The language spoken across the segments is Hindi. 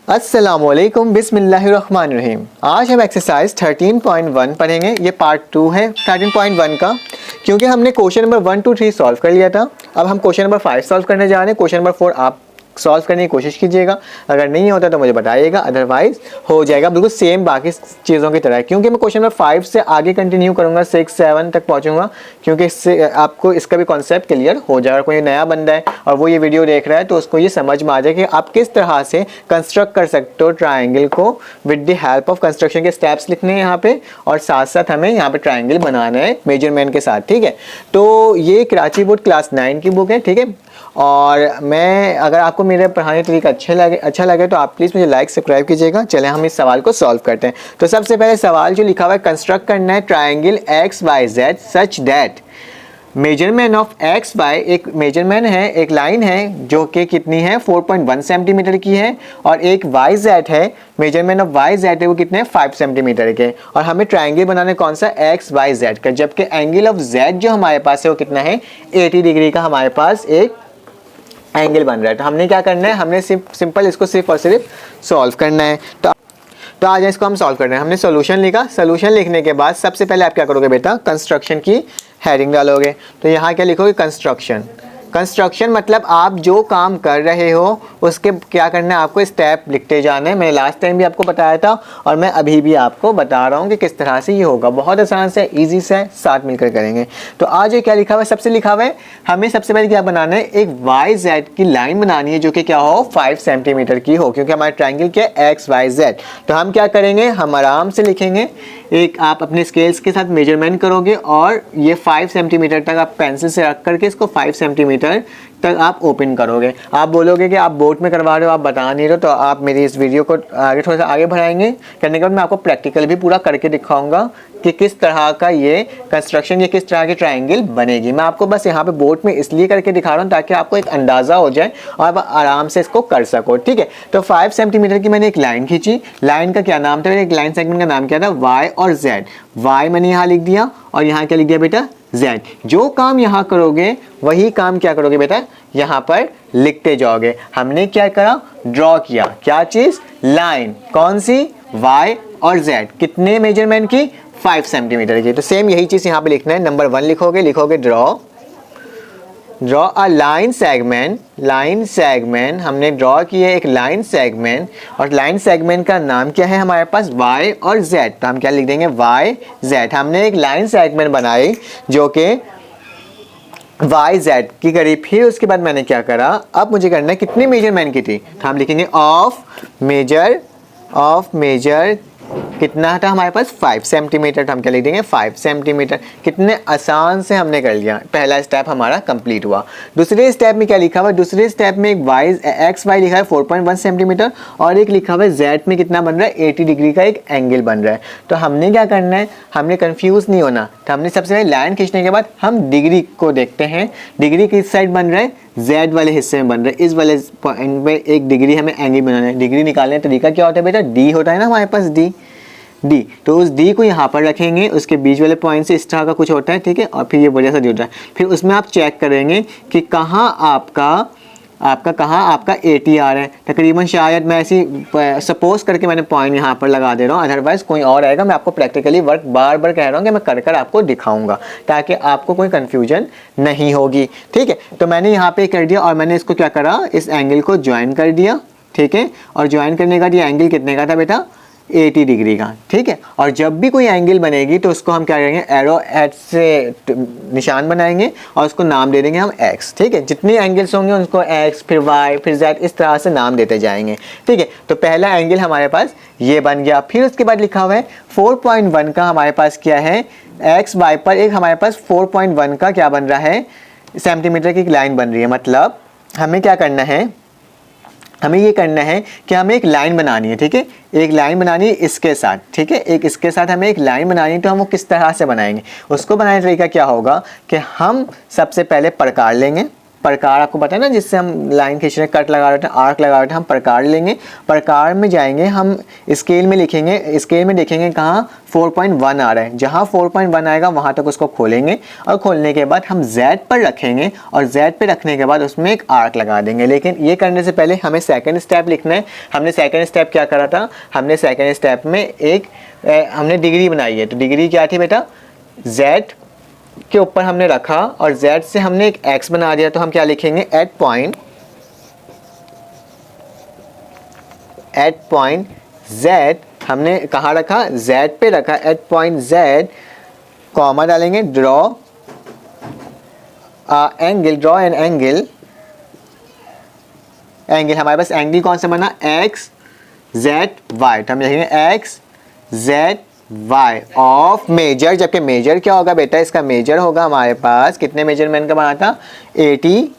अस्सलामुअलैकुम बिस्मिल्लाहिर्रहमानिर्रहीम। आज हम एक्सरसाइज 13.1 पढ़ेंगे। ये पार्ट 2 है 13.1 का, क्योंकि हमने क्वेश्चन नंबर 1 to 3 सॉल्व कर लिया था। अब हम क्वेश्चन नंबर 5 सॉल्व करने जा रहे हैं। क्वेश्चन नंबर 4 आप सॉल्व करने की कोशिश कीजिएगा, अगर नहीं होता तो मुझे बताइएगा, अदरवाइज हो जाएगा बिल्कुल सेम बाकी चीज़ों की तरह। क्योंकि मैं क्वेश्चन नंबर 5 से आगे कंटिन्यू करूँगा, 6 7 तक पहुँचूंगा, क्योंकि इससे आपको इसका भी कॉन्सेप्ट क्लियर हो जाएगा। कोई नया बंदा है और वो ये वीडियो देख रहा है तो उसको ये समझ में आ जाए कि आप किस तरह से कंस्ट्रक्ट कर सकते हो ट्राइंगल को with the help of construction के स्टेप्स लिखने हैं यहाँ पे, और साथ साथ हमें यहाँ पे ट्राइंगल बनाना है मेजरमेंट के साथ। ठीक है, तो ये कराची बोर्ड क्लास 9 की बुक है। ठीक है, और मैं अगर आपको मेरे पढ़ाने का तरीका अच्छा लगे तो आप प्लीज़ मुझे लाइक सब्सक्राइब कीजिएगा। चलें हम इस सवाल को सॉल्व करते हैं। तो सबसे पहले सवाल जो लिखा हुआ है, कंस्ट्रक्ट करना है triangle X Y Z such that measurement of X Y, एक मेजरमेंट है, एक लाइन है जो कि कितनी है 4.1 सेंटीमीटर की है, और एक वाई जेड है, मेजरमेंट ऑफ वाई जेड है वो कितने 5 सेंटीमीटर के। और हमें ट्राइंगल बनाना है कौन सा, एक्स वाई जेड का, जबकि एंगल ऑफ जेड जो हमारे पास है वो कितना है 80 डिग्री का हमारे पास एक एंगल बन रहा है। तो हमने क्या करना है, हमने सिंपल इसको सिर्फ और सिर्फ सॉल्व करना है। तो आज इसको हम सॉल्व कर रहे हैं। हमने सॉल्यूशन लिखा, सॉल्यूशन लिखने के बाद सबसे पहले आप क्या करोगे बेटा, कंस्ट्रक्शन की हेडिंग डालोगे। तो यहाँ क्या लिखोगे, कंस्ट्रक्शन। कंस्ट्रक्शन मतलब आप जो काम कर रहे हो उसके क्या करना है, आपको स्टेप लिखते जाना है। मैंने लास्ट टाइम भी आपको बताया था और मैं अभी भी आपको बता रहा हूँ कि किस तरह से ये होगा। बहुत आसान से, इजी से, साथ मिलकर करेंगे। तो आज ये क्या लिखा हुआ है, सबसे लिखा हुआ है हमें सबसे पहले क्या बनाना है, एक वाई जेड की लाइन बनानी है जो कि क्या हो 5 सेंटीमीटर की हो, क्योंकि हमारा ट्राइंगल क्या है एक्स वाई जेड। तो हम क्या करेंगे, हम आराम से लिखेंगे। एक आप अपने स्केल्स के साथ मेजरमेंट करोगे और ये 5 सेंटीमीटर तक आप पेंसिल से रख करके इसको 5 सेंटीमीटर तक आप ओपन करोगे। आप बोलोगे कि आप बोर्ड में करवा रहे हो, आप बता नहीं रहे हो, तो आप मेरी इस वीडियो को आगे थोड़ा सा आगे बढ़ाएंगे। करने के बाद मैं आपको प्रैक्टिकल भी पूरा करके दिखाऊंगा कि किस तरह का ये कंस्ट्रक्शन, ये किस तरह की ट्राइंगल बनेगी। मैं आपको बस यहाँ पे बोर्ड में इसलिए करके दिखा रहा हूँ ताकि आपको एक अंदाज़ा हो जाए और आप आराम से इसको कर सको। ठीक है, तो 5 सेंटीमीटर की मैंने एक लाइन खींची। लाइन का क्या नाम था, एक लाइन सेगमेंट का नाम क्या था, वाई और जेड। वाई मैंने यहाँ लिख दिया और यहाँ क्या लिख दिया बेटा, जेड। जो काम यहाँ करोगे वही काम क्या करोगे बेटा, यहाँ पर लिखते जाओगे। हमने क्या करा, ड्रॉ किया, क्या चीज, लाइन, कौन सी, वाई और जेड, कितने मेजरमेंट की 5 सेंटीमीटर की। तो सेम यही चीज यहाँ पे लिखना है। नंबर 1 लिखोगे draw a line segment. Line segment हमने ड्रॉ किया एक लाइन सेगमेंट, और लाइन सेगमेंट का नाम क्या है हमारे पास, वाई और जेड। तो हम क्या लिख देंगे, वाई जेड। हमने एक लाइन सेगमेंट बनाई जो कि वाई जेड की करीब। फिर उसके बाद मैंने क्या करा, अब मुझे करना है कितने मेजरमेंट की थी, तो हम लिखेंगे ऑफ मेजर कितना था हमारे पास 5 सेंटीमीटर। तो हम क्या लिख देंगे 5 सेंटीमीटर। कितने आसान से हमने कर लिया, पहला स्टेप हमारा कंप्लीट हुआ। दूसरे स्टेप में क्या लिखा हुआ, दूसरे स्टेप में एक वाई एक्स वाई लिखा है 4.1 सेंटीमीटर, और एक लिखा हुआ है जेड में कितना बन रहा है 80 डिग्री का एक एंगल बन रहा है। तो हमने क्या करना है, हमने कंफ्यूज नहीं होना। तो हमने सबसे पहले लाइन खींचने के बाद हम डिग्री को देखते हैं, डिग्री किस साइड बन रहा है, जेड वाले हिस्से में बन रहा है। इस वाले पॉइंट पे एक डिग्री हमें एंगल बनाना है। डिग्री निकालने का तरीका क्या होता है बेटा, डी होता है ना हमारे पास, डी। तो उस डी को यहाँ पर रखेंगे, उसके बीच वाले पॉइंट से इस तरह का कुछ होता है, ठीक है, और फिर ये बढ़िया सा डी होता है। फिर उसमें आप चेक करेंगे कि कहाँ आपका 80 आ रहा है तकरीबन। शायद मैं ऐसी सपोज करके मैंने पॉइंट यहाँ पर लगा दे रहा हूँ, अदरवाइज कोई और आएगा। मैं आपको प्रैक्टिकली वर्क बार बार कह रहा हूँ कि मैं कर आपको दिखाऊंगा ताकि आपको कोई कंफ्यूजन नहीं होगी। ठीक है, तो मैंने यहाँ पे कर दिया और मैंने इसको क्या करा, इस एंगल को ज्वाइन कर दिया। ठीक है, और ज्वाइन करने का ये एंगल कितने का था बेटा, 80 डिग्री का। ठीक है, और जब भी कोई एंगल बनेगी तो उसको हम क्या करेंगे, एरो एट से निशान बनाएंगे और उसको नाम दे देंगे हम एक्स। ठीक है, जितने एंगल्स होंगे उनको एक्स, फिर वाई, फिर जेड, इस तरह से नाम देते जाएंगे। ठीक है, तो पहला एंगल हमारे पास ये बन गया। फिर उसके बाद लिखा हुआ है 4.1 का हमारे पास क्या है, एक्स वाई पर एक हमारे पास 4.1 का क्या बन रहा है, सेंटीमीटर की एक लाइन बन रही है। मतलब हमें क्या करना है, हमें ये करना है कि हमें एक लाइन बनानी है। ठीक है, एक लाइन बनानी है इसके साथ। ठीक है, एक इसके साथ हमें एक लाइन बनानी है। तो हम वो किस तरह से बनाएंगे, उसको बनाने का तरीका क्या होगा कि हम सबसे पहले प्रकार लेंगे। प्रकार आपको पता है ना, जिससे हम लाइन खींच रहे हैं, कट लगा रहे थे, आर्क लगा रहे थे, हम प्रकार लेंगे। प्रकार में जाएंगे, हम स्केल में लिखेंगे, स्केल में देखेंगे कहाँ 4.1 आ रहा है, जहाँ 4.1 आएगा वहाँ तक उसको खोलेंगे और खोलने के बाद हम Z पर रखेंगे और Z पे रखने के बाद उसमें एक आर्क लगा देंगे। लेकिन ये करने से पहले हमें सेकंड स्टेप लिखना है। हमने सेकंड स्टेप क्या करा था, हमने सेकंड स्टेप में एक हमने डिग्री बनाई है। तो डिग्री क्या थी बेटा, Z के ऊपर हमने रखा और Z से हमने एक X बना दिया। तो हम क्या लिखेंगे, एट पॉइंट Z हमने कहाँ रखा, Z पे रखा, एट पॉइंट Z कॉमा डालेंगे, draw angle, draw an angle हमारे पास एंगल कौन सा बना, एक्स जेड वाई। तो हम लिखेंगे X Z Y of measure, जबकि मेजर क्या होगा बेटा, इसका मेजर होगा हमारे पास कितने मेजरमेंट का बना था, 80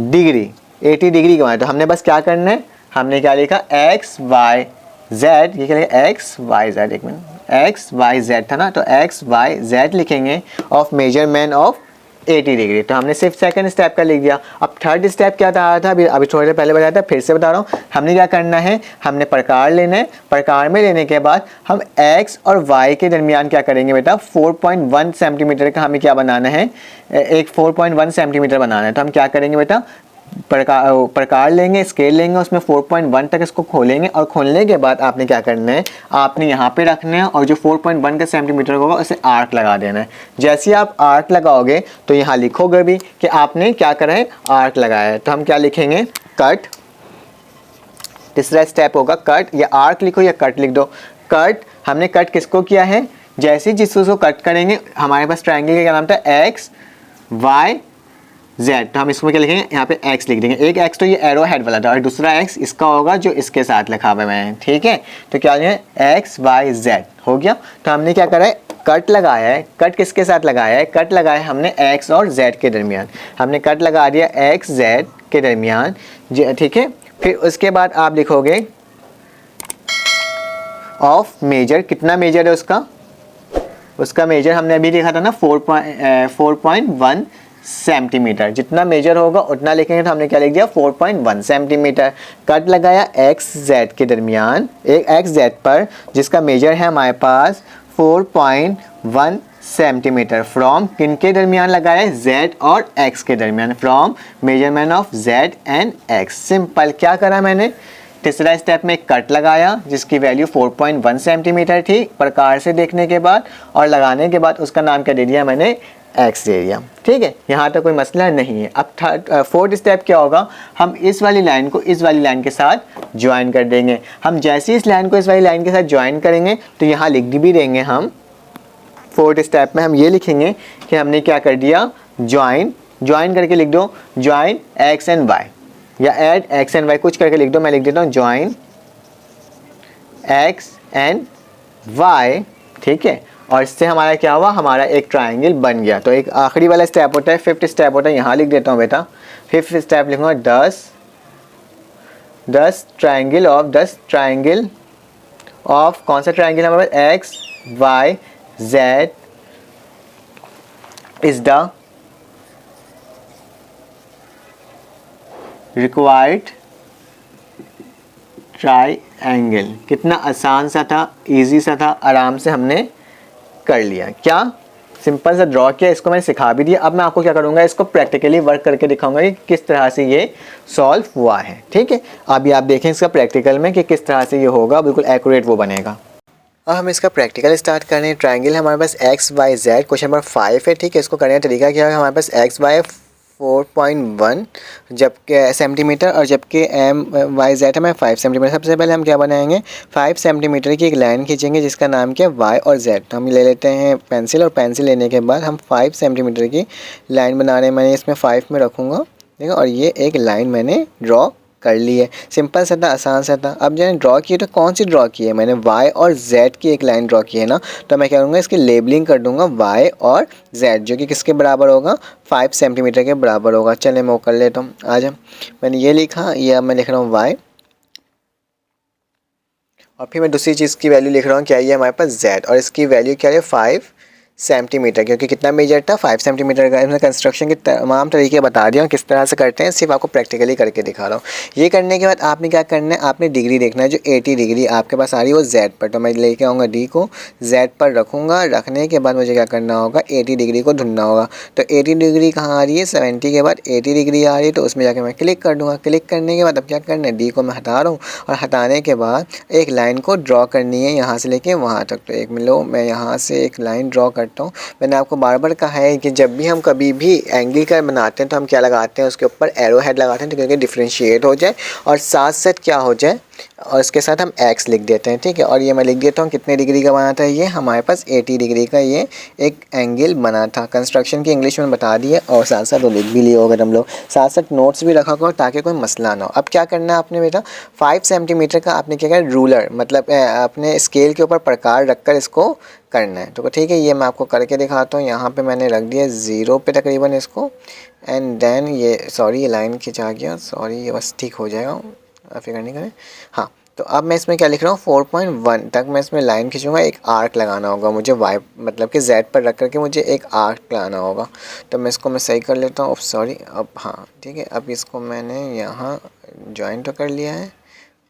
डिग्री का बना। तो हमने बस क्या करना है, हमने क्या लिखा, एक्स वाई जेड, ये क्या लिखा, एक्स वाई जेड, एक मिनट, एक्स वाई जेड था ना, तो एक्स वाई जेड लिखेंगे ऑफ मेजरमेंट ऑफ 80 डिग्री। तो हमने सिर्फ सेकंड स्टेप का लिख दिया। अब थर्ड स्टेप क्या था, अभी थोड़ी देर पहले बताया था, फिर से बता रहा हूँ। हमने क्या करना है, हमने प्रकार लेना है, प्रकार में लेने के बाद हम x और y के दरमियान क्या करेंगे बेटा, 4.1 सेंटीमीटर का हमें क्या बनाना है, एक 4.1 सेंटीमीटर बनाना है। तो हम क्या करेंगे बेटा, प्रकार लेंगे, स्केल लेंगे, उसमें 4.1 तक इसको खोलेंगे और खोलने के बाद आपने क्या करना है, आपने यहाँ पे रखना है और जो 4.1 का सेंटीमीटर होगा उसे आर्क लगा देना है। जैसे ही आप आर्क लगाओगे तो यहाँ लिखोगे भी कि आपने क्या करा है, आर्क लगाया है। तो हम क्या लिखेंगे, कट, तीसरा स्टेप होगा कट, या आर्क लिखो या कट लिख दो। कट, हमने कट किसको किया है, जैसे ही जिस उसको कट करेंगे, हमारे पास ट्रायंगल का क्या नाम था, एक्स वाई जेड। तो हम इसको क्या लिखेंगे, यहाँ पे x लिख देंगे। एक x तो ये एरो हेड वाला था और दूसरा x इसका होगा जो इसके साथ लिखा हुआ है, ठीक है। तो क्या लिखेंगे, x y z हो गया। तो हमने क्या करा है, कट लगाया है। कट किसके साथ लगाया है, कट लगाया है हमने x और z के दरमियान। हमने कट लगा दिया x z के दरमियान, ठीक है। फिर उसके बाद आप लिखोगे ऑफ मेजर, कितना मेजर है उसका मेजर हमने अभी लिखा था ना, 4.1 सेंटीमीटर। जितना मेजर होगा उतना लिखेंगे। तो हमने क्या लिख दिया, 4.1 सेंटीमीटर। कट लगाया एक्स जेड के दरमियान, एक एक्स जेड पर जिसका मेजर है हमारे पास 4.1 सेंटीमीटर। फ्रॉम किन के दरमियान लगाया, जेड और एक्स के दरमियान, from measurement of Z and x. Simple, क्या करा मैंने, तीसरा स्टेप में कट लगाया जिसकी वैल्यू 4.1 सेंटीमीटर थी प्रकार से देखने के बाद, और लगाने के बाद उसका नाम क्या दे दिया मैंने, एक्स दे दिया, ठीक है। यहाँ तक कोई मसला नहीं है। अब फोर्थ स्टेप क्या होगा, हम इस वाली लाइन को इस वाली लाइन के साथ ज्वाइन कर देंगे। हम जैसे ही इस लाइन को इस वाली लाइन के साथ ज्वाइन करेंगे तो यहाँ लिख भी देंगे हम, फोर्थ स्टेप में हम ये लिखेंगे कि हमने क्या कर दिया, ज्वाइन करके लिख दो, ज्वाइन एक्स एंड वाई, या एड एक्स एंड वाई, कुछ करके लिख दो। मैं लिख देता हूँ ज्वाइन एक्स एंड वाई, ठीक है। और इससे हमारा क्या हुआ, हमारा एक ट्रायंगल बन गया। तो एक आखिरी वाला स्टेप होता है, फिफ्थ स्टेप होता है, यहाँ लिख देता हूँ बेटा। फिफ्थ स्टेप लिखूँगा 10 ट्रायंगल ऑफ कौन सा ट्रायंगल हमारे पास, X Y Z is the required triangle. कितना आसान सा था, इजी सा था, आराम से हमने कर लिया। क्या सिंपल सा ड्रॉ किया, इसको मैंने सिखा भी दिया। अब मैं आपको क्या करूँगा, इसको प्रैक्टिकली वर्क करके दिखाऊंगा कि किस तरह से ये सॉल्व हुआ है, ठीक है। अभी आप देखें इसका प्रैक्टिकल में कि किस तरह से ये होगा, बिल्कुल एक्यूरेट वो बनेगा। अब हम इसका प्रैक्टिकल स्टार्ट कर रहे हैं। ट्रायंगल हमारे पास X Y Z, question number 5 है, ठीक है। इसको करने का तरीका क्या है, हमारे पास एक्स वाई 4.1 जबकि सेंटीमीटर और जबकि एम वाई जेड हमें 5 सेंटीमीटर। सबसे पहले हम क्या बनाएंगे, 5 सेंटीमीटर की एक लाइन खींचेंगे जिसका नाम क्या है, वाई और जेड। तो हम ले लेते हैं पेंसिल, और पेंसिल लेने के बाद हम 5 सेंटीमीटर की लाइन बना रहे हैं। मैंने इसमें 5 में रखूँगा, ठीक है। और ये एक लाइन मैंने ड्रॉ कर ली है। सिंपल सा था, आसान सा था। अब मैंने ड्रॉ की तो कौन सी ड्रॉ की है, मैंने वाई और जेड की एक लाइन ड्रॉ की है ना। तो मैं क्या करूँगा, इसकी लेबलिंग कर दूँगा वाई और जेड, जो कि किसके बराबर होगा, 5 सेंटीमीटर के बराबर होगा। चले मैं वो कर लेता हूँ। आज मैंने ये लिखा, ये अब मैं लिख रहा हूँ वाई, और फिर मैं दूसरी चीज़ की वैल्यू लिख रहा हूँ, क्या ये हमारे पास जेड, और इसकी वैल्यू क्या है 5 सेंटीमीटर, क्योंकि कितना मेजर था 5 सेंटीमीटर का। इसमें कंस्ट्रक्शन के तमाम तरीके बता दिया किस तरह से करते हैं, सिर्फ आपको प्रैक्टिकली करके दिखा रहा हूँ। ये करने के बाद आपने क्या करना है, आपने डिग्री देखना है जो 80 डिग्री आपके पास आ रही है वो जेड पर। तो मैं लेके आऊँगा डी को, जेड पर रखूँगा, रखने के बाद मुझे क्या करना होगा 80 डिग्री को ढूंढना होगा। तो 80 डिग्री कहाँ आ रही है, 70 के बाद 80 डिग्री आ रही है, तो उसमें जाकर मैं क्लिक कर दूँगा। क्लिक करने के बाद अब क्या करना है, डी को मैं हटा रहा हूँ और हटाने के बाद एक लाइन को ड्रॉ करनी है यहाँ से लेके वहाँ तक। तो एक मिलो मैं यहाँ से एक लाइन ड्रॉ करता हूँ। मैंने आपको बार बार कहा है कि जब भी हम कभी भी एंगल का बनाते हैं तो हम क्या लगाते हैं, उसके ऊपर एरो हेड लगाते हैं, तो क्योंकि डिफ्रेंशिएट हो जाए और साथ साथ क्या हो जाए, और इसके साथ हम एक्स लिख देते हैं, ठीक है। और ये मैं लिख देता हूँ कितने डिग्री का बना था, ये हमारे पास 80 डिग्री का ये एक एंगल बना था। कंस्ट्रक्शन की इंग्लिश में बता दिए और साथ साथ वो लिख भी लिए होगा हम लोग, साथ साथ नोट्स भी रखा करो ताकि कोई मसला ना हो। अब क्या करना है आपने बेटा, 5 सेंटीमीटर का आपने क्या करना, रूलर मतलब अपने स्केल के ऊपर प्रकार रख कर इसको करना है। तो ठीक है, ये मैं आपको करके दिखाता हूँ। यहाँ पे मैंने रख दिया 0 पे तकरीबन इसको, एंड देन ये सॉरी ये लाइन खिंचा गया, सॉरी ये बस ठीक हो जाएगा, फिक्र नहीं करें। हाँ, तो अब मैं इसमें क्या लिख रहा हूँ 4.1 तक मैं इसमें लाइन खींचूंगा। एक आर्क लगाना होगा मुझे वाई मतलब कि जेड पर रख करके मुझे एक आर्क लगाना होगा। तो मैं इसको मैं सही कर लेता हूँ, सॉरी अब हाँ ठीक है। अब इसको मैंने यहाँ ज्वाइन तो कर लिया है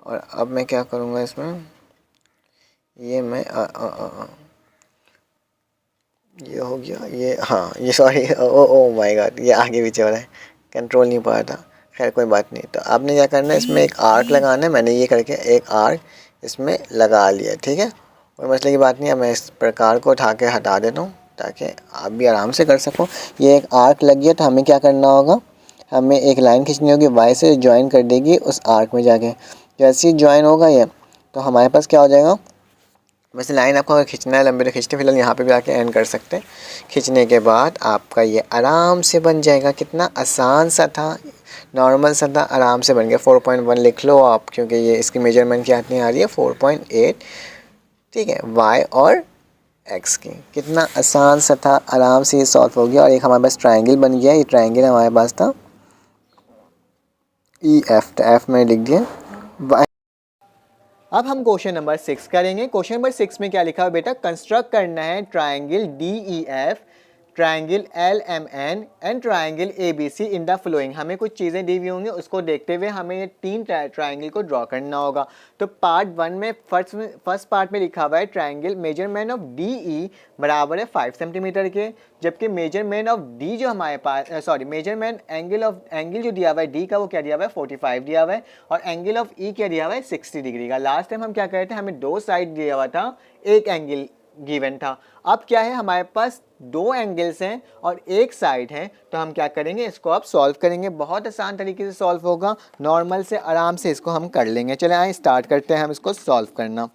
और अब मैं क्या करूँगा इसमें, ये मैं ये हो गया, ये हाँ ये सॉरी ओ माय गॉड ये आगे पीछे हो रहा है, कंट्रोल नहीं पा रहा था। खैर कोई बात नहीं। तो आपने क्या करना है, इसमें एक आर्क लगाना है। मैंने ये करके एक आर्क इसमें लगा लिया, ठीक है, कोई मसले की बात नहीं है। मैं इस प्रकार को उठा के हटा देता हूँ ताकि आप भी आराम से कर सको। ये एक आर्क लग गया, तो हमें क्या करना होगा, हमें एक लाइन खींचनी होगी, वाई से ज्वाइन कर देगी उस आर्क में जाके। जैसे ही ज्वाइन होगा ये, तो हमारे पास क्या हो जाएगा, वैसे लाइन आपको अगर खींचना है लंबे तो खींचते, फिलहाल यहाँ पे भी आके एंड कर सकते हैं। खींचने के बाद आपका ये आराम से बन जाएगा। कितना आसान सा था, नॉर्मल सा था, आराम से बन गया। 4.1 लिख लो आप, क्योंकि ये इसकी मेजरमेंट क्या इतनी आ रही है 4.8, ठीक है, वाई और एक्स की। कितना आसान सा था, आराम से ये सॉल्व हो गया। और एक हमारे पास ट्राइंगल बन गया। ये ट्राइंगल हमारे पास था ई एफ, तो एफ में लिख दिया। अब हम क्वेश्चन नंबर 6 करेंगे। क्वेश्चन नंबर 6 में क्या लिखा है बेटा, कंस्ट्रक्ट करना है triangle DEF, triangle LMN and triangle ABC in the flowing. हमें कुछ चीज़ें दी हुई होंगी, उसको देखते हुए हमें ये 3 ट्राइंगल को ड्रॉ करना होगा। तो पार्ट 1 में फर्स्ट पार्ट में लिखा हुआ है ट्राइंगल मेजरमेंट ऑफ DE बराबर है 5 सेंटीमीटर के, जबकि मेजरमेंट ऑफ D जो हमारे पास मेजरमेंट एंगल जो दिया हुआ है D का वो क्या दिया हुआ है 45 दिया हुआ है, और एंगल ऑफ E क्या दिया हुआ है 60 डिग्री का। लास्ट टाइम हम क्या कर रहे थे, हमें 2 साइड दिया हुआ था, एक एंगल गिवन था। अब क्या है, हमारे पास 2 एंगल्स हैं और एक साइड है, तो हम क्या करेंगे, इसको अब सॉल्व करेंगे। बहुत आसान तरीके से सॉल्व होगा, नॉर्मल से आराम से इसको हम कर लेंगे। चले आए स्टार्ट करते हैं हम इसको सॉल्व करना।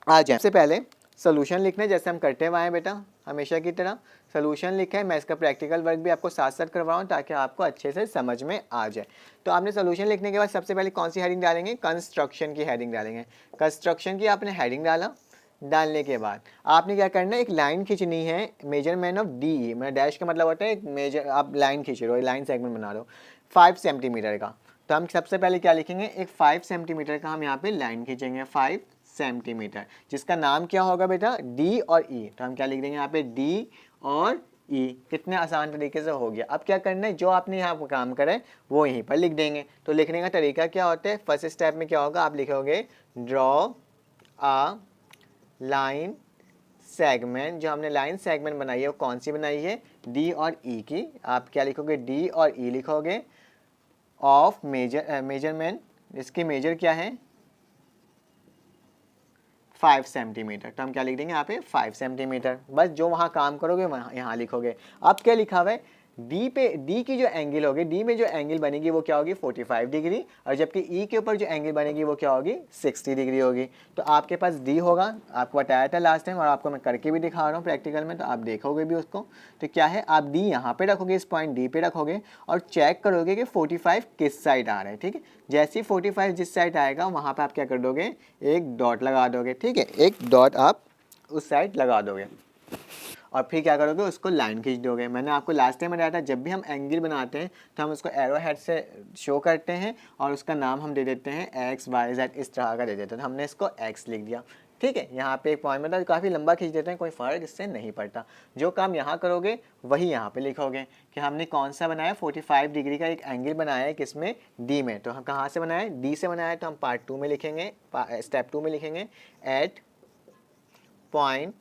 आ जाए, सबसे पहले सोल्यूशन लिखना है जैसे हम करते हुए हैं बेटा हमेशा की तरह। सोल्यूशन लिखा है, मैं इसका प्रैक्टिकल वर्क भी आपको साथ साथ करवाऊँ ताकि आपको अच्छे से समझ में आ जाए। तो आपने सोल्यूशन लिखने के बाद सबसे पहले कौन सी हेडिंग डालेंगे, कंस्ट्रक्शन की हेडिंग डालेंगे। कंस्ट्रक्शन की आपने हेडिंग डालने के बाद आपने क्या करना है, एक लाइन खींचनी है मेजरमेंट ऑफ DE, मतलब डैश का मतलब होता है एक मेजर, आप लाइन खींच रहे हो, लाइन सेगमेंट बना रहे हो 5 सेंटीमीटर का। तो हम सबसे पहले क्या लिखेंगे, एक 5 सेंटीमीटर का हम यहाँ पे लाइन खींचेंगे 5 सेंटीमीटर, जिसका नाम क्या होगा बेटा D और E। तो हम क्या लिख देंगे यहाँ पे D और E। कितने आसान तरीके से हो गया। अब क्या करना है, जो आपने यहाँ पर काम करा है वो यहीं पर लिख देंगे। तो लिखने का तरीका क्या होता है, फर्स्ट स्टेप में क्या होगा, आप लिखोगे ड्रॉ आ लाइन सेगमेंट। जो हमने लाइन सेगमेंट बनाई है वो कौन सी बनाई है, D और E की। आप क्या लिखोगे, D और E लिखोगे। ऑफ मेजरमेंट, इसकी मेजर क्या है 5 सेंटीमीटर। तो हम क्या लिख देंगे यहाँ पे 5 सेंटीमीटर। बस जो वहाँ काम करोगे वहाँ यहाँ लिखोगे। अब क्या लिखा हुआ है, D की जो एंगल होगी, D में जो एंगल बनेगी वो क्या होगी 45 डिग्री, और जबकि E के ऊपर जो एंगल बनेगी वो क्या होगी 60 डिग्री होगी। तो आपके पास D होगा, आपको बताया था लास्ट टाइम और आपको मैं करके भी दिखा रहा हूँ प्रैक्टिकल में, तो आप देखोगे भी उसको। तो क्या है, आप D यहाँ पे रखोगे, इस पॉइंट D पे रखोगे और चेक करोगे कि 45 किस साइड आ रहा है, ठीक है। जैसे ही 45 जिस साइड आएगा वहाँ पर आप क्या कर दोगे, एक डॉट लगा दोगे, ठीक है, एक डॉट आप उस साइड लगा दोगे और फिर क्या करोगे, उसको लाइन खींच दोगे। मैंने आपको लास्ट टाइम बताया था जब भी हम एंगल बनाते हैं तो हम उसको एरो हेड से शो करते हैं और उसका नाम हम दे देते हैं XYZ, इस तरह का दे देते हैं। तो हमने इसको X लिख दिया, ठीक है, यहाँ पे एक पॉइंट मतलब काफ़ी लंबा खींच देते हैं, कोई फ़र्क इससे नहीं पड़ता। जो काम यहाँ करोगे वही यहाँ पे लिखोगे कि हमने कौन सा बनाया, 45 डिग्री का एक एंगल बनाया है किसमें, डी में। तो हम कहाँ से बनाया, डी से बनाया है, तो हम पार्ट 2 में लिखेंगे, स्टेप 2 में लिखेंगे एट पॉइंट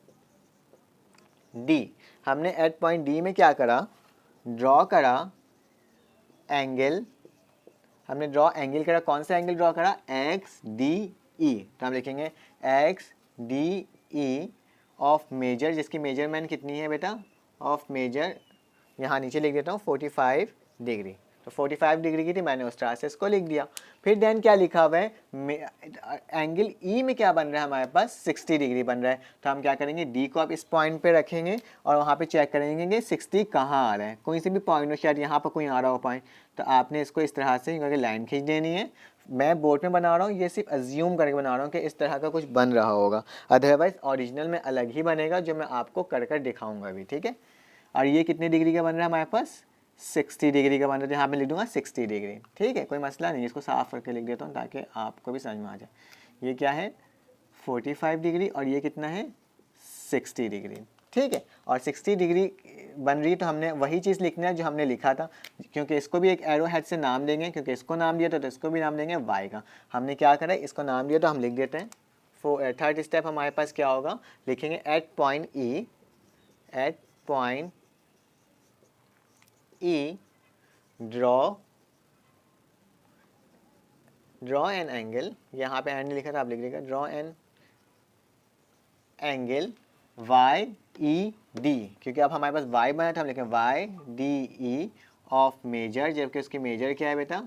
डी। हमने एट पॉइंट डी में क्या करा, ड्रॉ करा एंगल, हमने ड्रॉ एंगल करा, कौन सा एंगल ड्रॉ करा, एक्स डी ई। तो हम लिखेंगे X D E of measure, जिसकी मेजरमेंट कितनी है बेटा, ऑफ मेजर यहाँ नीचे लिख देता हूँ 45 डिग्री। तो 45 डिग्री की थी, मैंने उस तरह से इसको लिख दिया। फिर देन क्या लिखा हुआ है, एंगल ई में क्या बन रहा है हमारे पास, 60 डिग्री बन रहा है। तो हम क्या करेंगे, डी को आप इस पॉइंट पे रखेंगे और वहाँ पे चेक करेंगे कि 60 कहाँ आ रहा है। कोई से भी पॉइंट हो, शायद यहाँ पर कोई आ रहा हो पॉइंट, तो आपने इसको इस तरह से करके लाइन खींच देनी है। मैं बोर्ड में बना रहा हूँ, ये सिर्फ अज्यूम करके बना रहा हूँ कि इस तरह का कुछ बन रहा होगा, अदरवाइज ओरिजिनल में अलग ही बनेगा, जो मैं आपको कर कर दिखाऊंगा अभी, ठीक है। और ये कितने डिग्री का बन रहा है हमारे पास, 60 डिग्री का बन रहा है। यहाँ पे लिख दूंगा 60 डिग्री, ठीक है, कोई मसला नहीं। इसको साफ करके लिख देता हूँ ताकि आपको भी समझ में आ जाए। ये क्या है, 45 डिग्री और ये कितना है, 60 डिग्री, ठीक है। और 60 डिग्री बन रही, तो हमने वही चीज़ लिखना है जो हमने लिखा था, क्योंकि इसको भी एक एरो हेड से नाम देंगे, क्योंकि इसको नाम दिया तो इसको भी नाम देंगे वाई का। हमने क्या करा, इसको नाम दिया तो हम लिख देते हैं। थर्ड स्टेप हमारे पास क्या होगा, लिखेंगे at point E, at point E draw an angle, यहाँ पे एंड लिखा था, आप लिख देगा draw an angle Y E D, क्योंकि अब हमारे पास वाई बना था, हम लिखें Y D E of measure, जबकि उसकी मेजर क्या है बेटा,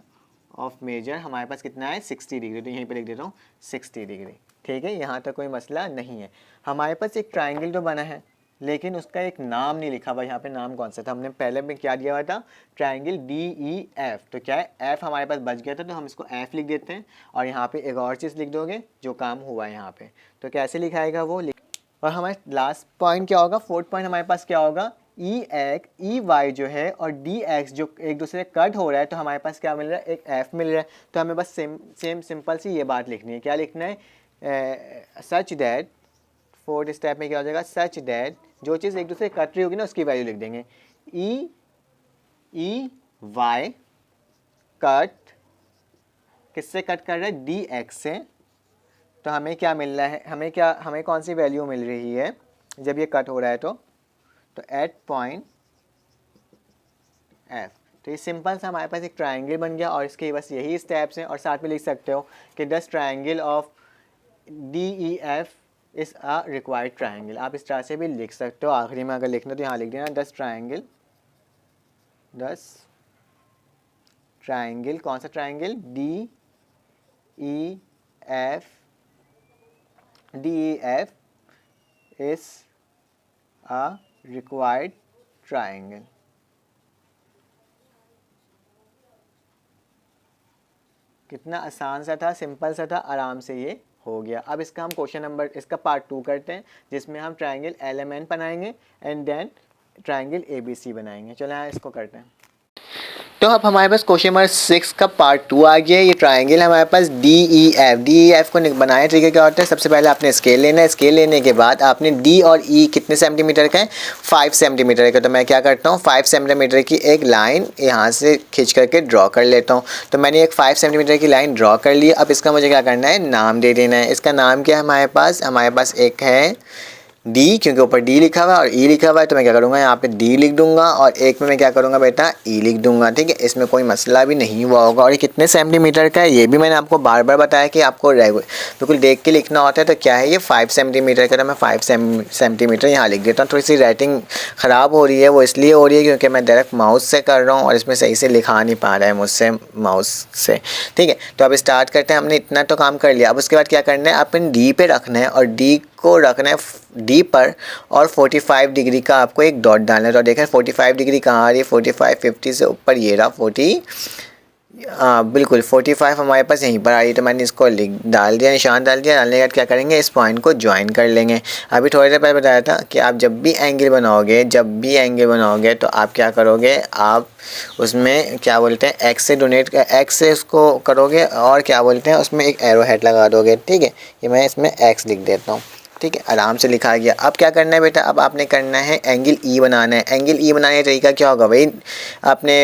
ऑफ मेजर हमारे पास कितना है, 60 डिग्री। तो यहीं पे लिख देता हूँ 60 डिग्री, ठीक है, यहाँ तक कोई मसला नहीं है। हमारे पास एक ट्राइंगल तो बना है, लेकिन उसका एक नाम नहीं लिखा हुआ। यहाँ पे नाम कौन सा था, हमने पहले में क्या दिया हुआ था, ट्राइंगल डी ई एफ। तो क्या है, एफ हमारे पास बच गया था, तो हम इसको एफ लिख देते हैं। और यहाँ पे एक और चीज़ लिख दोगे जो काम हुआ है यहाँ पे, तो कैसे लिखाएगा वो। और हमारे लास्ट पॉइंट क्या होगा, फोर्थ पॉइंट हमारे पास क्या होगा, ई एक्स ई वाई जो है और डी एक्स जो एक दूसरे कट हो रहा है, तो हमारे पास क्या मिल रहा है, एक एफ मिल रहा है। तो हमें बस सेम सिंपल सी ये बात लिखनी है, क्या लिखना है, सच दैट, फोर्थ स्टेप में क्या हो जाएगा, सच दैट, जो चीज़ एक दूसरे कट रही होगी ना उसकी वैल्यू लिख देंगे, ई वाई कट, किससे कट कर रहा है, डी एक्स से। तो हमें क्या मिल रहा है, हमें कौन सी वैल्यू मिल रही है जब ये कट हो रहा है, तो एट पॉइंट एफ। तो ये सिंपल सा हमारे पास एक ट्राइंगल बन गया, और इसके बस यही स्टेप्स हैं। और साथ में लिख सकते हो कि दस triangle of D E F is a required triangle, आप इस तरह से भी लिख सकते हो। आखिरी में अगर लिखना तो यहाँ लिख देना 10 ट्राइंगल, कौन सा triangle, D E F is a required triangle. कितना आसान सा था, सिंपल सा था, आराम से ये हो गया। अब इसका हम क्वेश्चन नंबर, इसका पार्ट 2 करते हैं, जिसमें हम ट्राइंगल LMN बनाएंगे एंड देन ट्राइंगल ABC बनाएंगे। चलो यहाँ इसको करते हैं। तो अब हमारे पास क्वेश्चन नंबर 6 का पार्ट 2 आ गया। ये ट्राइंगल हमारे पास DEF को बनाया तरीका क्या होता है, सबसे पहले आपने स्केल लेना है। स्केल लेने के बाद आपने D और E कितने सेंटीमीटर का है, 5 सेंटीमीटर का। तो मैं क्या करता हूँ, 5 सेंटीमीटर की एक लाइन यहाँ से खींच करके ड्रॉ कर लेता हूँ। तो मैंने एक 5 सेंटीमीटर की लाइन ड्रॉ कर ली। अब इसका मुझे क्या करना है, नाम दे देना है। इसका नाम क्या है हमारे पास एक है D, क्योंकि ऊपर D लिखा हुआ है और E लिखा हुआ है, तो मैं क्या करूँगा, यहाँ पे D लिख दूंगा और एक में मैं क्या करूँगा बेटा, E लिख दूंगा, ठीक है। इसमें कोई मसला भी नहीं हुआ होगा। और ये कितने सेंटीमीटर का है ये भी मैंने आपको बार बार बताया कि आपको बिल्कुल देख के लिखना होता है। तो क्या है ये 5 सेंटीमीटर का, तो मैं 5 सेंटीमीटर यहाँ लिख देता हूँ। थोड़ी सी राइटिंग ख़राब हो रही है, वो इसलिए हो रही है क्योंकि मैं डायरेक्ट माउस से कर रहा हूँ और इसमें सही से लिखा नहीं पा रहा है मुझसे माउस से, ठीक है। तो अब स्टार्ट करते हैं। हमने इतना तो काम कर लिया। अब उसके बाद क्या करना है, अपन D पे रखना है और D को रखना है D पर, और 45 डिग्री का आपको एक डॉट डालना है। तो देखें 45 डिग्री कहाँ आ रही है, 45 50 से ऊपर ये रहा 40, हाँ बिल्कुल 45 हमारे पास यहीं पर आ रही, तो मैंने इसको लिख डाल दिया, निशान डाल दिया। डालने के बाद क्या करेंगे, इस पॉइंट को ज्वाइन कर लेंगे। अभी थोड़ी देर पहले बताया था कि आप जब भी एंगल बनाओगे तो आप क्या करोगे, आप उसमें क्या बोलते हैं एक्स से डोनेट, एक्स से उसको करोगे और क्या बोलते हैं उसमें एक एरो हेड लगा दोगे। ठीक है, ये मैं इसमें एक्स लिख देता हूँ। ठीक है, आराम से लिखा गया। अब क्या करना है बेटा, अब आपने करना है एंगल ई बनाना है। एंगल ई बनाने का तरीका क्या होगा भाई, आपने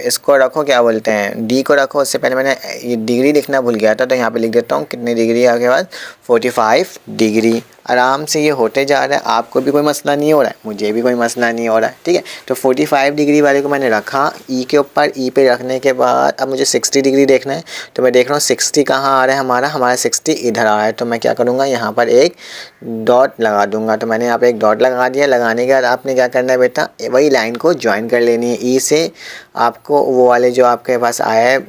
इसको रखो, क्या बोलते हैं डी को रखो। उससे पहले मैंने ये डिग्री लिखना भूल गया था, तो यहाँ पे लिख देता हूँ कितनी डिग्री है आपके पास, 45 डिग्री। आराम से ये होते जा रहा है, आपको भी कोई मसला नहीं हो रहा है, मुझे भी कोई मसला नहीं हो रहा है। ठीक है, तो 45 डिग्री वाले को मैंने रखा ई के ऊपर। ई पे रखने के बाद अब मुझे 60 डिग्री देखना है, तो मैं देख रहा हूँ 60 कहाँ आ रहा है, हमारा 60 इधर आ रहा है। तो मैं क्या करूँगा, यहाँ पर एक डॉट लगा दूंगा। तो मैंने यहाँ पे एक डॉट लगा दिया। लगाने के बाद आपने क्या करना है बेटा, वही लाइन को ज्वाइन कर लेनी है। ई से आपको वो वाले जो आपके पास आया है,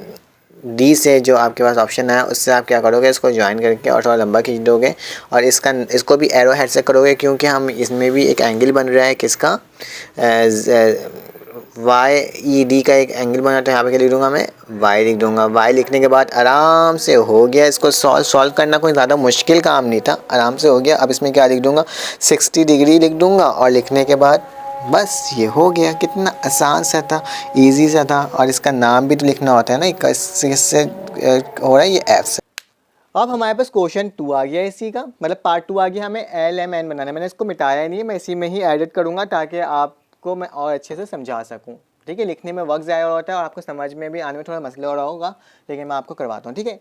डी से जो आपके पास ऑप्शन आया उससे आप क्या करोगे, इसको ज्वाइन करके और थोड़ा लंबा खींच दोगे और इसको भी एरो हेड से करोगे, क्योंकि हम इसमें भी एक एंगल बन रहा है किसका, वाई ई डी का एक एंगल बना। तो यहाँ पे क्या लिख दूंगा, मैं वाई लिख दूंगा। वाई लिखने के बाद आराम से हो गया। इसको सॉल्व करना कोई ज़्यादा मुश्किल काम नहीं था, आराम से हो गया। अब इसमें क्या लिख दूंगा, 60 डिग्री लिख दूंगा और लिखने के बाद बस ये हो गया। कितना आसान सा था, इजी सा था। और इसका नाम भी तो लिखना होता है ना, किससे हो रहा है, ये एफ से। अब हमारे पास क्वेश्चन 2 आ गया इसी का, मतलब पार्ट 2 आ गया। हमें एल एम एन बनाना है, मैंने इसको मिटाया ही नहीं है, मैं इसी में ही एडिट करूँगा ताकि आपको मैं और अच्छे से समझा सकूँ। ठीक है, लिखने में वक्त ज़ाया होता है और आपको समझ में भी आने में थोड़ा मसला हो रहा होगा, लेकिन मैं आपको करवाता हूँ। ठीक है,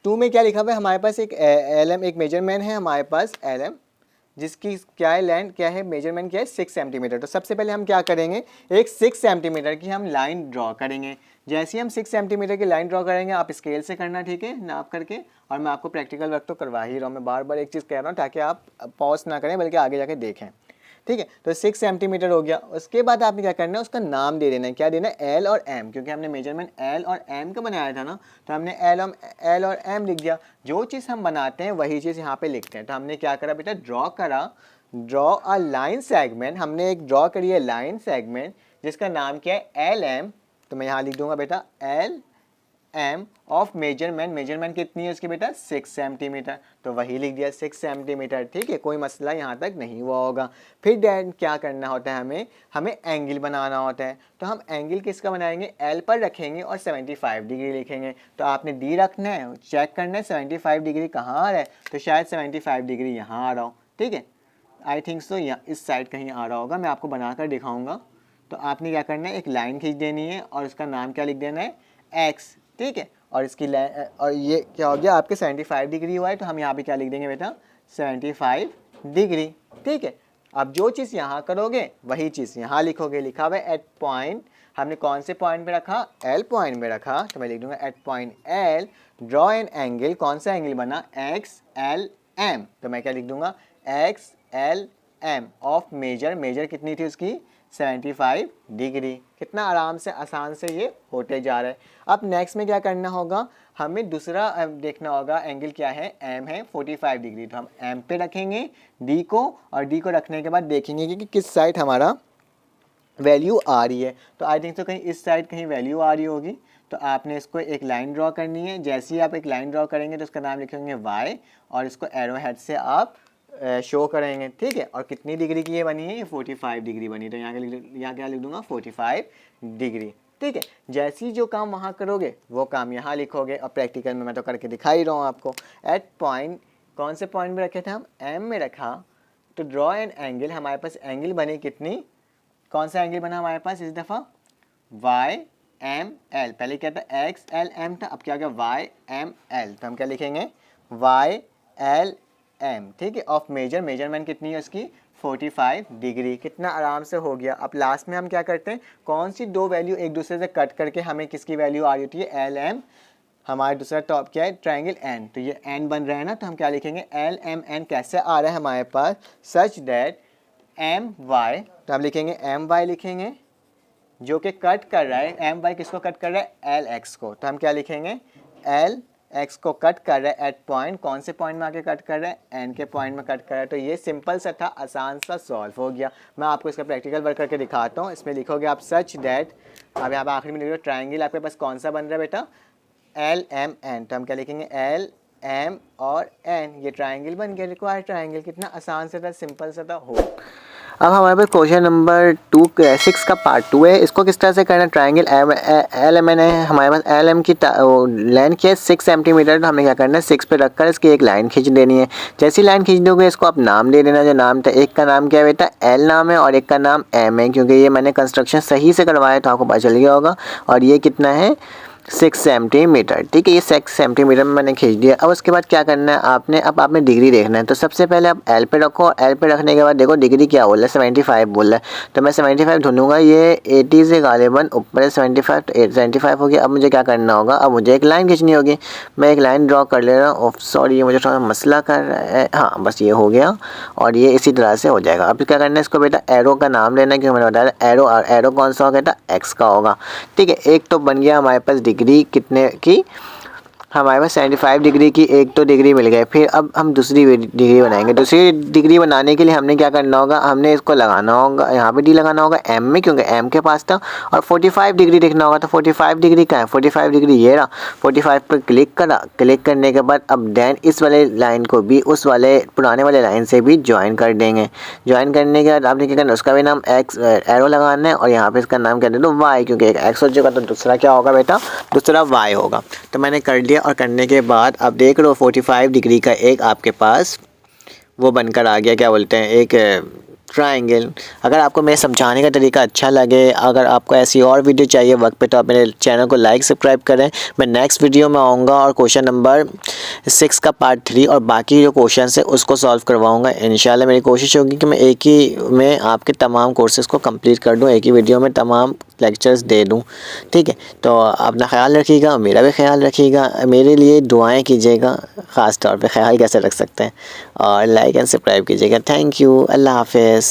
2 में क्या लिखा हुआ है, हमारे पास एक एल एम, एक मेजरमेंट है हमारे पास एल एम, जिसकी क्या है लेंथ, क्या है मेजरमेंट, क्या है 6 सेंटीमीटर। तो सबसे पहले हम क्या करेंगे, एक 6 सेंटीमीटर की हम लाइन ड्रॉ करेंगे। जैसे ही हम 6 सेंटीमीटर की लाइन ड्रॉ करेंगे, आप स्केल से करना, ठीक है, नाप करके। और मैं आपको प्रैक्टिकल वर्क तो करवा ही रहा हूँ, मैं बार बार एक चीज़ कह रहा हूँ ताकि आप पॉज ना करें बल्कि आगे जाके देखें। ठीक है, तो 6 सेंटीमीटर हो गया। उसके बाद आपने क्या करना है, उसका नाम दे देना है। क्या देना है, एल और एम, क्योंकि हमने मेजरमेंट एल और एम का बनाया था ना, तो हमने एल और एम लिख दिया। जो चीज़ हम बनाते हैं वही चीज़ यहाँ पे लिखते हैं। तो हमने क्या करा बेटा, ड्रॉ अ लाइन सेगमेंट। हमने एक ड्रॉ करी है लाइन सेगमेंट जिसका नाम क्या है, एल एम। तो मैं यहाँ लिख दूंगा बेटा एल एम ऑफ मेजरमेंट कितनी है उसकी बेटा, 6 सेंटीमीटर। तो वही लिख दिया 6 सेंटीमीटर। ठीक है, कोई मसला यहाँ तक नहीं हुआ होगा। फिर डैड क्या करना होता है, हमें एंगल बनाना होता है। तो हम एंगल किसका बनाएंगे, एल पर रखेंगे और 75 डिग्री लिखेंगे। तो आपने डी रखना है, चेक करना है 75 डिग्री कहाँ आ रहा है, तो शायद 75 डिग्री यहाँ आ रहा हो। ठीक है, आई थिंक सो यहाँ इस साइड कहीं आ रहा होगा, मैं आपको बनाकर दिखाऊंगा। तो आपने क्या करना है, एक लाइन खींच देनी है और उसका नाम क्या लिख देना है, एक्स। ठीक है, और इसकी और ये क्या हो गया आपके 75 डिग्री हुआ है, तो हम यहाँ पे क्या लिख देंगे बेटा, 75 डिग्री। ठीक है, अब जो चीज़ यहाँ करोगे वही चीज़ यहाँ लिखोगे। लिखा हुआ है एट पॉइंट, हमने कौन से पॉइंट पे रखा, एल पॉइंट में रखा। तो मैं लिख दूंगा at point L draw an angle. कौन सा एंगल बना, एक्स एल एम। तो मैं क्या लिख दूंगा, X L M of measure कितनी थी उसकी, 75 डिग्री। कितना आराम से आसान से ये होते जा रहा है। अब नेक्स्ट में क्या करना होगा, हमें दूसरा देखना होगा एंगल क्या है, एम है 45 डिग्री। तो हम एम पे रखेंगे डी को, और डी को रखने के बाद देखेंगे कि किस साइड हमारा वैल्यू आ रही है। तो आई थिंक तो कहीं इस साइड कहीं वैल्यू आ रही होगी। तो आपने इसको एक लाइन ड्रॉ करनी है। जैसे ही आप एक लाइन ड्रॉ करेंगे तो उसका नाम लिखेंगे वाई, और इसको एरो हेड से आप शो करेंगे। ठीक है, और कितनी डिग्री की ये बनी है, ये 45 डिग्री बनी। तो यहाँ क्या लिख दूंगा, 45 डिग्री। ठीक है, जैसे ही जो काम वहाँ करोगे वो काम यहाँ लिखोगे। और प्रैक्टिकल में मैं तो करके दिखा ही रहा हूँ आपको। एट पॉइंट, कौन से पॉइंट में रखे थे हम, एम में रखा। तो ड्रॉ एन एंगल, हमारे पास एंगल बनी कितनी, कौन सा एंगल बना हमारे पास इस दफ़ा, वाई एम एल। पहले क्या था, एक्स एल एम था, अब क्या हो गया, वाई एम एल। तो हम क्या लिखेंगे, वाई एल एम। ठीक है, ऑफ मेजरमेंट कितनी है उसकी, 45 डिग्री। कितना आराम से हो गया। अब लास्ट में हम क्या करते हैं, कौन सी दो वैल्यू एक दूसरे से कट करके हमें किसकी वैल्यू आ रही होती है, एल एम। हमारा दूसरा टॉप क्या है, ट्रायंगल एन। तो ये एन बन रहा है ना, तो हम क्या लिखेंगे, एल एम एन कैसे आ रहा है हमारे पास, सच दैट एम वाई। तो हम लिखेंगे एम वाई लिखेंगे, जो कि कट कर रहा है, एम वाई किसको कट कर रहा है, एल एक्स को। तो हम क्या लिखेंगे, एल एक्स को कट कर रहा है एट पॉइंट, कौन से पॉइंट में आके कट कर रहा है, एन के पॉइंट में कट कर रहा है। तो ये सिंपल सा था, आसान सा सॉल्व हो गया। मैं आपको इसका प्रैक्टिकल वर्क करके दिखाता हूँ। इसमें लिखोगे आप सच दैट, अब यहाँ पर आखिर में लिख लो ट्राइंगल आपके पास कौन सा बन रहा है बेटा, एल एम एन। तो हम क्या लिखेंगे, एल एम और एन, ये ट्राइंगल बन गया, रिक्वायर्ड ट्राइंगल। कितना आसान से था, सिंपल सा था, हो। अब हमारे पास क्वेश्चन नंबर 6 का पार्ट 2 है। इसको किस तरह से करना है, ट्राइंगल एल एम एन है हमारे पास, एल एम की लेंथ क्या है 6 सेंटीमीटर। तो हमें क्या करना है, 6 पे रखकर इसकी एक लाइन खींच देनी है। जैसी लाइन खींच दोगे इसको आप नाम दे देना, जो नाम था, एक का नाम क्या है बेटा, एल नाम है, और एक का नाम एम है, क्योंकि ये मैंने कंस्ट्रक्शन सही से करवाया तो आपको पता चल गया होगा। और ये कितना है, 6 सेंटीमीटर, ठीक है। ये 6 सेंटीमीटर में मैंने खींच दिया। अब उसके बाद क्या करना है आपने, अब आपने डिग्री देखना है। तो सबसे पहले आप एल पे रखो, एल पे रखने के बाद देखो डिग्री क्या बोल रहा है, 75 बोल रहा है। तो मैं 75 ढूंढूंगा, ये 80 से गालिबन ऊपर है 75, तो 75 हो गया। अब मुझे क्या करना होगा, अब मुझे एक लाइन खींचनी होगी। मैं एक लाइन ड्रॉ कर ले रहा हूँ। सॉरी, ये मुझे थोड़ा मसला कर रहा है, हाँ बस ये हो गया, और ये इसी तरह से हो जाएगा। अब क्या करना है, इसको बेटा एरो का नाम लेना है, क्योंकि मैंने बताया एरो, और एरो कौन सा होगा बेटा, एक्स का होगा, ठीक है। एक तो बन गया हमारे पास डिग्री कितने की, हमारे पास 75 डिग्री की एक तो डिग्री मिल गई। फिर अब हम दूसरी डिग्री बनाएंगे। दूसरी डिग्री बनाने के लिए हमने क्या करना होगा, हमने इसको लगाना होगा, यहाँ पे डी लगाना होगा एम में, क्योंकि एम के पास था। और 45 डिग्री देखना होगा। तो 45 डिग्री का है, 45 डिग्री ये रहा। 45 पर क्लिक करा, क्लिक करने के बाद अब देन इस वाले लाइन को भी उस वाले पुराने वाले लाइन से भी ज्वाइन कर देंगे। ज्वाइन करने के बाद आपने क्या करना, उसका भी नाम एक्स एरो लगाना है, और यहाँ पे इसका नाम क्या दे दो, वाई, क्योंकि एक एक्स हो चुका तो दूसरा क्या होगा बेटा, दूसरा वाई होगा। तो मैंने कर दिया, और करने के बाद अब देख लो 45 डिग्री का एक आपके पास वो बनकर आ गया, क्या बोलते हैं, एक ट्राइंगल। अगर आपको मेरे समझाने का तरीका अच्छा लगे, अगर आपको ऐसी और वीडियो चाहिए वक्त पे, तो आप मेरे चैनल को लाइक सब्सक्राइब करें। मैं नेक्स्ट वीडियो में आऊँगा और क्वेश्चन नंबर 6 का पार्ट 3 और बाकी जो क्वेश्चन है उसको सॉल्व करवाऊँगा इंशाल्लाह। मेरी कोशिश होगी कि मैं एक ही में आपके तमाम कोर्सेज़ को कंप्लीट कर दूँ, एक ही वीडियो में तमाम लेक्चर्स दे दूँ, ठीक है। तो अपना ख्याल रखिएगा, मेरा भी ख्याल रखिएगा, मेरे लिए दुआएं कीजिएगा, ख़ास तौर पे ख्याल कैसे रख सकते हैं, और लाइक एंड सब्सक्राइब कीजिएगा। थैंक यू, अल्लाह हाफ़िज़।